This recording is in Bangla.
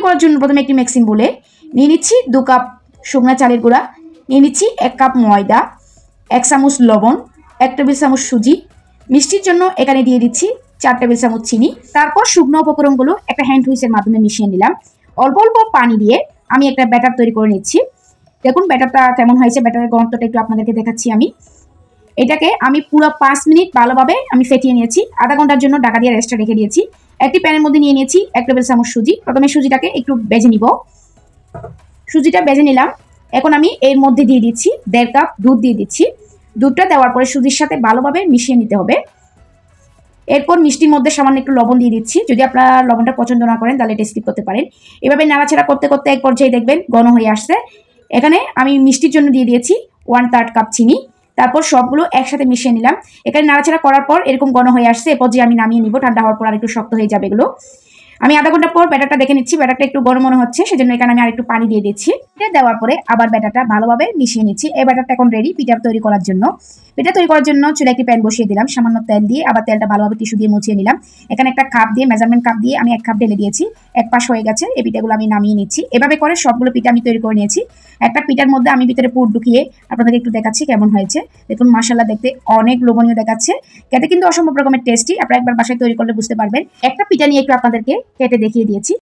তৈরি করার জন্য প্রথমে একটি মিক্সিং বলে নিয়ে নিচ্ছি 2 কাপ শুকনা চালের গুঁড়া, নিয়ে নিচ্ছি 1 কাপ ময়দা, 1 চামচ লবণ, 1 টেবিল চামচ সুজি, মিষ্টির জন্য এখানে দিয়ে দিচ্ছি 4 টেবিল চামচ চিনি। তারপর শুকনো উপকরণগুলো একটা হ্যান্ড হুইসের মাধ্যমে মিশিয়ে নিলাম। অল্প অল্প পানি দিয়ে আমি একটা ব্যাটার তৈরি করে নিচ্ছি। দেখুন ব্যাটারটা কেমন হয়েছে, ব্যাটারের ঘনত্বটা একটু আপনাদেরকে দেখাচ্ছি আমি। এটাকে আমি পুরো 5 মিনিট ভালোভাবে আমি ফেটিয়ে নিয়েছি। আধা ঘন্টার জন্য ঢাকা দিয়ে রেস্টে রেখে দিয়েছি। একটি প্যানের মধ্যে নিয়ে নিয়েছি 1 টেবিল চামচ সুজি। প্রথমে সুজিটাকে একটু ভেজে নিব। সুজিটা ভেজে নিলাম। এখন আমি এর মধ্যে দিয়ে দিচ্ছি 1.5 কাপ দুধ দিয়ে দিচ্ছি। দুধটা দেওয়ার পরে সুজির সাথে ভালোভাবে মিশিয়ে নিতে হবে। এরপর মিষ্টির মধ্যে সামান্য একটু লবণ দিয়ে দিচ্ছি। যদি আপনারা লবণটা পছন্দ না করেন তাহলে এটা স্কিপ করতে পারেন। এভাবে নাড়াচাড়া করতে করতে এক পর্যায়ে দেখবেন ঘন হয়ে আসছে। এখানে আমি মিষ্টির জন্য দিয়ে দিয়েছি 1/3 কাপ চিনি। তারপর সবগুলো একসাথে মিশিয়ে নিলাম। এখানে নাড়াচাড়া করার পর এরকম ঘন হয়ে আসছে। এ পর্যায়ে আমি নামিয়ে নিব। ঠান্ডা হওয়ার পর আর একটু শক্ত হয়ে যাবে এগুলো। আমি আধা ঘন্টা পর ব্যাটারটা দেখে নিচ্ছি। ব্যাটারটা একটু ঘন মনে হচ্ছে, সেজন্য এখানে আমি আরেকটু পানি দিয়ে দিচ্ছি। এটা দেওয়ার পরে আবার ব্যাটারটা ভালোভাবে মিশিয়ে নিচ্ছি। এই ব্যাটারটা এখন রেডি পিঠা তৈরি করার জন্য। পিঠা তৈরি করার জন্য চুলায় একটি প্যান বসিয়ে দিলাম। সামান্য তেল দিয়ে আবার তেলটা ভালোভাবে টিস্যু দিয়ে মুছিয়ে নিলাম। এখানে একটা কাপ দিয়ে মেজারমেন্ট কাপ দিয়ে আমি 1 কাপ ঢেলে দিয়েছি। এক পাশ হয়ে গেছে। এই পিঠাগুলো আমি নামিয়ে নিচ্ছি। এভাবে করে সবগুলো পিঠা আমি তৈরি করে নিয়েছি। একটা পিঠার মধ্যে আমি ভিতরে পুর ঢুকিয়ে আপনাদেরকে একটু দেখাচ্ছি কেমন হয়েছে। দেখুন মাশাআল্লাহ দেখতে অনেক লোভনীয় দেখাচ্ছে। খেতে কিন্তু অসম্ভব রকমের টেস্টি। আপনারা একবার বাসায় তৈরি করলে বুঝতে পারবেন। একটা পিঠা নিয়ে একটু আপনাদেরকে কেটে দেখিয়ে দিয়েছি।